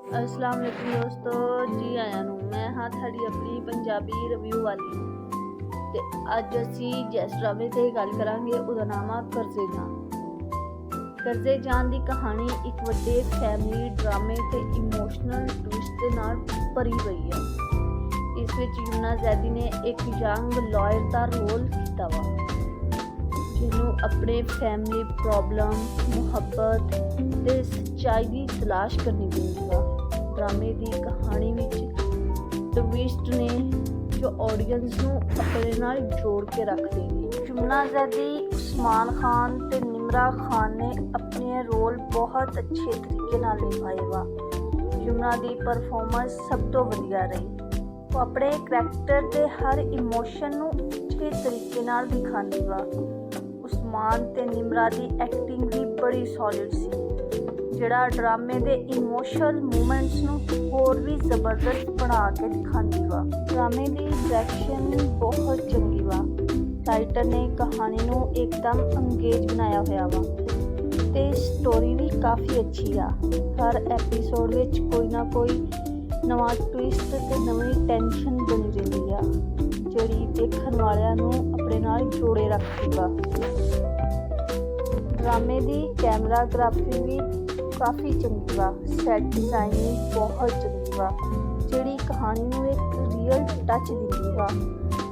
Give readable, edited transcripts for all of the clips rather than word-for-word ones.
अस्सलाम वालेकुम दोस्तों, जी आया ਨੂੰ मैं हाँ ਤੁਹਾਡੀ ਆਪਣੀ ਪੰਜਾਬੀ ਰਿਵਿਊ ਵਾਲੀ ਤੇ ਅੱਜ ਅਸੀਂ ਜਿਸ ਡਰਾਮੇ ਤੇ ਗੱਲ ਕਰਾਂਗੇ ਉਹਦਾ ਨਾਮ ਆ ਕਰਜ਼ੇ ਜਾਨ ਦੀ ਕਹਾਣੀ ਇੱਕ ਵੱਡੇ ਫੈਮਿਲੀ ਡਰਾਮੇ ਤੇ ਇਮੋਸ਼ਨਲ ਟਵਿਸਟ ਦੇ ਨਾਲ ਭਰੀ ਹੋਈ ਹੈ। ਇਸ ਵਿੱਚ ਯਮਨਾ ਜ਼ੈਦੀ ਨੇ ਇੱਕ ਯੰਗ ਲਾਇਰ ਦਾ ਰੋਲ ਕੀਤਾ ਵਾ ਜਿਹਨੂੰ ਆਪਣੇ ਫੈਮਿਲੀ ਪ੍ਰੋਬਲਮ, ਮੁਹੱਬਤ ਤੇ ਸੱਚਾਈ ਦੀ ਤਲਾਸ਼ ਕਰਨੀ ਪੈਂਦੀ ਵਾ। ड्रामे की कहानी विच ट्विस्ट ने जो ऑडियंस नूं अपने नाल जोड़ के रख देगी। यमुना ज़ैदी, उस्मान खान ते निमरा खान ने अपने रोल बहुत अच्छे तरीके नाल निभाए वा। यमुना दी परफॉर्मेंस सब तो वधिया रही। वो अपने करैक्टर के हर इमोशन नूं अच्छे तरीके नाल दिखांदी वा। उस्मान ते निमरा दी एक्टिंग भी बड़ी सॉलिड सी, ਜਿਹੜਾ ਡਰਾਮੇ ਦੇ ਇਮੋਸ਼ਨਲ ਮੂਮੈਂਟਸ ਨੂੰ ਹੋਰ ਵੀ ਜ਼ਬਰਦਸਤ ਬਣਾ ਕੇ ਦਿਖਾਉਂਦੀ ਵਾ। ਡਰਾਮੇ ਦੀ ਡਾਇਰੈਕਸ਼ਨ ਬਹੁਤ ਚੰਗੀ ਵਾ। ਰਾਈਟਰ ਨੇ ਕਹਾਣੀ ਨੂੰ ਇੱਕਦਮ ਅੰਗੇਜ ਬਣਾਇਆ ਹੋਇਆ ਵਾ ਤੇ ਸਟੋਰੀ ਵੀ ਕਾਫੀ ਅੱਛੀ ਆ। ਹਰ ਐਪੀਸੋਡ ਵਿੱਚ ਕੋਈ ਨਾ ਕੋਈ ਨਵਾਂ ਟਵਿਸਟ ਤੇ ਨਵੀਂ ਟੈਨਸ਼ਨ ਬਣੀ ਰਹਿੰਦੀ ਆ ਜਿਹੜੀ ਦੇਖਣ ਵਾਲਿਆਂ ਨੂੰ ਆਪਣੇ ਨਾਲ ਜੋੜੇ ਰੱਖਦੀ ਵਾ। ਡਰਾਮੇ ਦੀ ਕੈਮਰਾਗ੍ਰਾਫੀ ਵੀ ਕਾਫੀ ਚੰਗੀ ਵਾ। ਸੈਟ ਡਿਜ਼ਾਈਨਿੰਗ ਬਹੁਤ ਚੰਗੀ ਵਾ ਜਿਹੜੀ ਕਹਾਣੀ ਨੂੰ ਇੱਕ ਰੀਅਲ ਟੱਚ ਦਿੰਦੀ ਵਾ।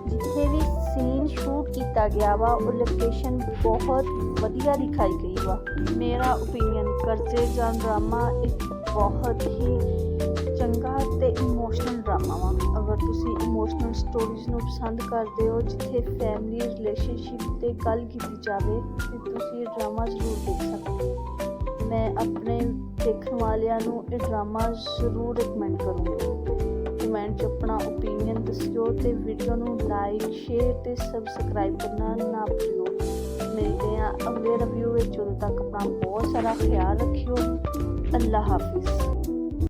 ਜਿੱਥੇ ਵੀ ਸੀਨ ਸ਼ੂਟ ਕੀਤਾ ਗਿਆ ਵਾ ਉਹ ਲੋਕੇਸ਼ਨ ਬਹੁਤ ਵਧੀਆ ਦਿਖਾਈ ਗਈ ਵਾ। ਮੇਰਾ ਓਪੀਨੀਅਨ ਕਰਜ਼ੇ ਜਾਨ ਡਰਾਮਾ ਇੱਕ ਬਹੁਤ ਹੀ ਚੰਗਾ ਤੇ ਇਮੋਸ਼ਨਲ ਡਰਾਮਾ ਵਾ। ਅਗਰ ਤੁਸੀਂ ਇਮੋਸ਼ਨਲ ਸਟੋਰੀਜ਼ ਨੂੰ ਪਸੰਦ ਕਰਦੇ ਹੋ ਜਿੱਥੇ ਫੈਮਿਲੀ ਰਿਲੇਸ਼ਨਸ਼ਿਪ 'ਤੇ ਗੱਲ ਕੀਤੀ ਜਾਵੇ ਤਾਂ ਤੁਸੀਂ ਇਹ ਡਰਾਮਾ ਜ਼ਰੂਰ ਦੇਖ ਸਕਦੇ ਹੋ। मैं अपने देखने वालियां नूं ये ड्रामा जरूर रिकमेंड करूँगी। कमेंट 'च अपना ओपीनियन दस्सिओ ते वीडियो नूं लाइक, शेयर ते सबसक्राइब करना ना भुल्लिओ। मिलते हैं अगले रिव्यू विच। उदों तक अपना बहुत सारा ख्याल रखिओ। अल्लाह हाफिज़।